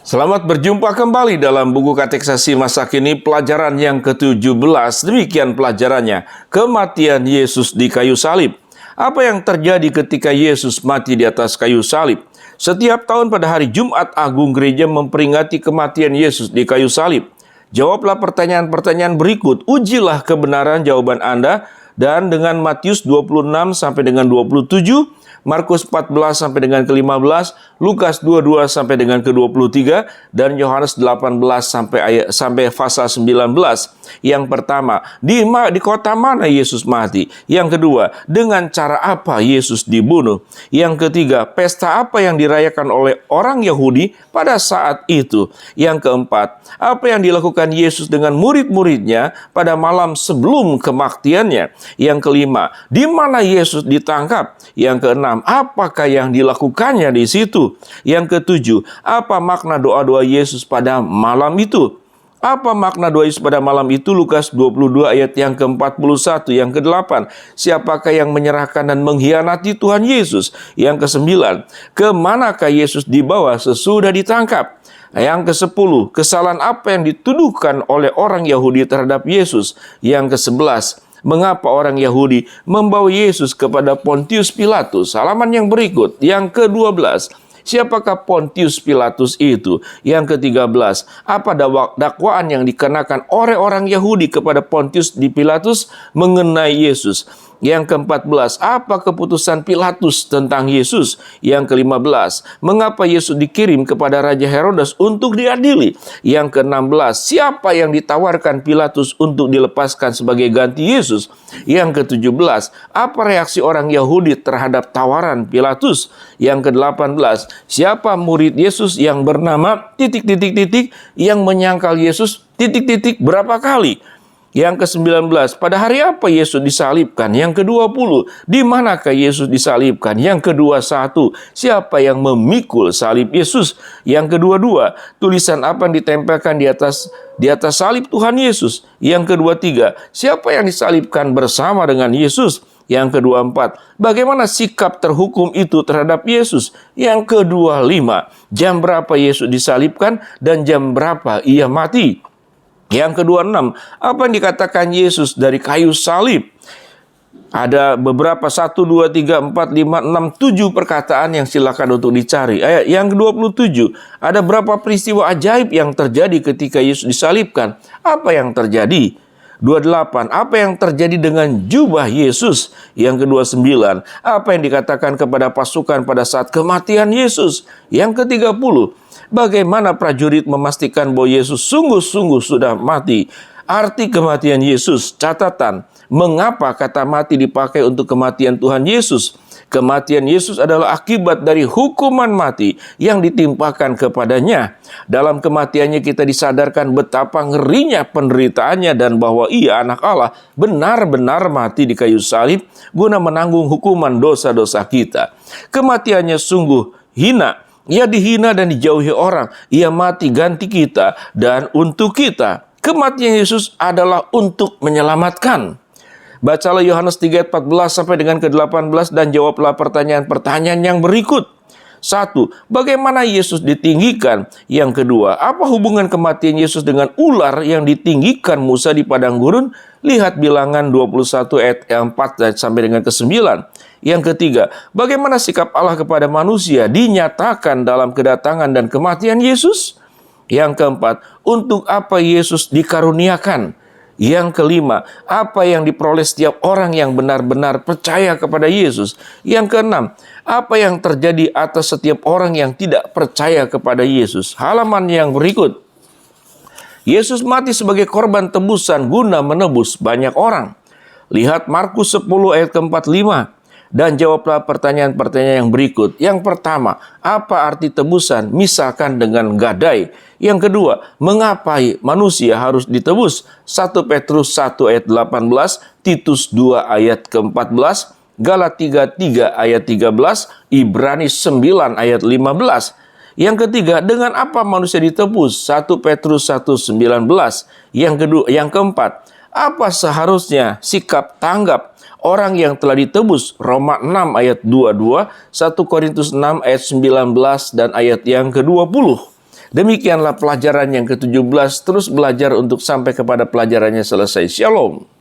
Selamat berjumpa kembali dalam buku katekisasi masa kini pelajaran yang ke-17. Demikian pelajarannya, kematian Yesus di kayu salib. Apa yang terjadi ketika Yesus mati di atas kayu salib? Setiap tahun pada hari Jumat Agung gereja memperingati kematian Yesus di kayu salib. Jawablah pertanyaan-pertanyaan berikut, ujilah kebenaran jawaban Anda, dan dengan Matius 26 sampai dengan 27, Markus 14 sampai dengan ke-15, Lukas 22 sampai dengan ke-23, dan Yohanes 18 sampai pasal 19. Yang pertama, di kota mana Yesus mati? Yang kedua, dengan cara apa Yesus dibunuh? Yang ketiga, pesta apa yang dirayakan oleh orang Yahudi pada saat itu? Yang keempat, apa yang dilakukan Yesus dengan murid-muridnya pada malam sebelum kematiannya? Yang kelima, di mana Yesus ditangkap? Yang keenam, apakah yang dilakukannya di situ? Yang ketujuh, apa makna doa-doa Yesus pada malam itu? Apa makna doa Yesus pada malam itu? Lukas 22 ayat yang ke-41. Yang ke-8, siapakah yang menyerahkan dan mengkhianati Tuhan Yesus? Yang ke-9, kemanakah Yesus dibawa sesudah ditangkap? Yang ke-10, kesalahan apa yang dituduhkan oleh orang Yahudi terhadap Yesus? Yang ke-11, mengapa orang Yahudi membawa Yesus kepada Pontius Pilatus? Halaman yang berikut. Yang ke-12, siapakah Pontius Pilatus itu? Yang ke-13, apa dakwaan yang dikenakan oleh orang Yahudi kepada Pontius di Pilatus mengenai Yesus? Yang ke-14, apa keputusan Pilatus tentang Yesus? Yang ke-15, mengapa Yesus dikirim kepada Raja Herodes untuk diadili? Yang ke-16, siapa yang ditawarkan Pilatus untuk dilepaskan sebagai ganti Yesus? Yang ke-17, apa reaksi orang Yahudi terhadap tawaran Pilatus? Yang ke-18, siapa murid Yesus yang bernama ... yang menyangkal Yesus ... berapa kali? Yang ke-19, pada hari apa Yesus disalibkan? Yang ke-20, di manakah Yesus disalibkan? Yang ke-21, siapa yang memikul salib Yesus? Yang ke-22, tulisan apa yang ditempelkan di atas salib Tuhan Yesus? Yang ke-23, siapa yang disalibkan bersama dengan Yesus? Yang ke-24, bagaimana sikap terhukum itu terhadap Yesus? Yang ke-25, jam berapa Yesus disalibkan dan jam berapa ia mati? Yang ke-26, apa yang dikatakan Yesus dari kayu salib? Ada beberapa 1, 2, 3, 4, 5, 6, 7 perkataan yang silakan untuk dicari. Yang ke-27, ada berapa peristiwa ajaib yang terjadi ketika Yesus disalibkan? Apa yang terjadi? 28, apa yang terjadi dengan jubah Yesus? Yang ke-29, apa yang dikatakan kepada pasukan pada saat kematian Yesus? Yang ke-30, bagaimana prajurit memastikan bahwa Yesus sungguh-sungguh sudah mati? Arti kematian Yesus, catatan, mengapa kata mati dipakai untuk kematian Tuhan Yesus? Kematian Yesus adalah akibat dari hukuman mati yang ditimpakan kepadanya. Dalam kematiannya kita disadarkan betapa ngerinya penderitaannya dan bahwa ia anak Allah benar-benar mati di kayu salib guna menanggung hukuman dosa-dosa kita. Kematiannya sungguh hina. Ia dihina dan dijauhi orang. Ia mati ganti kita dan untuk kita. Kematian Yesus adalah untuk menyelamatkan. Bacalah Yohanes 3 ayat 14 sampai dengan ke-18 dan jawablah pertanyaan-pertanyaan yang berikut. 1. Bagaimana Yesus ditinggikan? Yang kedua, apa hubungan kematian Yesus dengan ular yang ditinggikan Musa di padang gurun? Lihat Bilangan 21 ayat 4 sampai dengan ke-9. Yang ketiga, bagaimana sikap Allah kepada manusia dinyatakan dalam kedatangan dan kematian Yesus? Yang keempat, untuk apa Yesus dikaruniakan? Yang kelima, apa yang diperoleh setiap orang yang benar-benar percaya kepada Yesus? Yang keenam, apa yang terjadi atas setiap orang yang tidak percaya kepada Yesus? Halaman yang berikut. Yesus mati sebagai korban tebusan guna menebus banyak orang. Lihat Markus 10 ayat ke-45. Dan jawablah pertanyaan-pertanyaan yang berikut. Yang pertama, apa arti tebusan? Misalkan dengan gadai. Yang kedua, mengapa manusia harus ditebus? 1 Petrus 1 ayat 18, Titus 2 ayat ke-14, Galatia 3 ayat 13, Ibrani 9 ayat 15. Yang ketiga, dengan apa manusia ditebus? 1 Petrus 1:19. Yang keempat, apa seharusnya sikap tanggap orang yang telah ditebus? Roma 6 ayat 22, 1 Korintus 6 ayat 19 dan ayat yang ke-20. Demikianlah pelajaran yang ke-17, terus belajar untuk sampai kepada pelajarannya selesai. Shalom.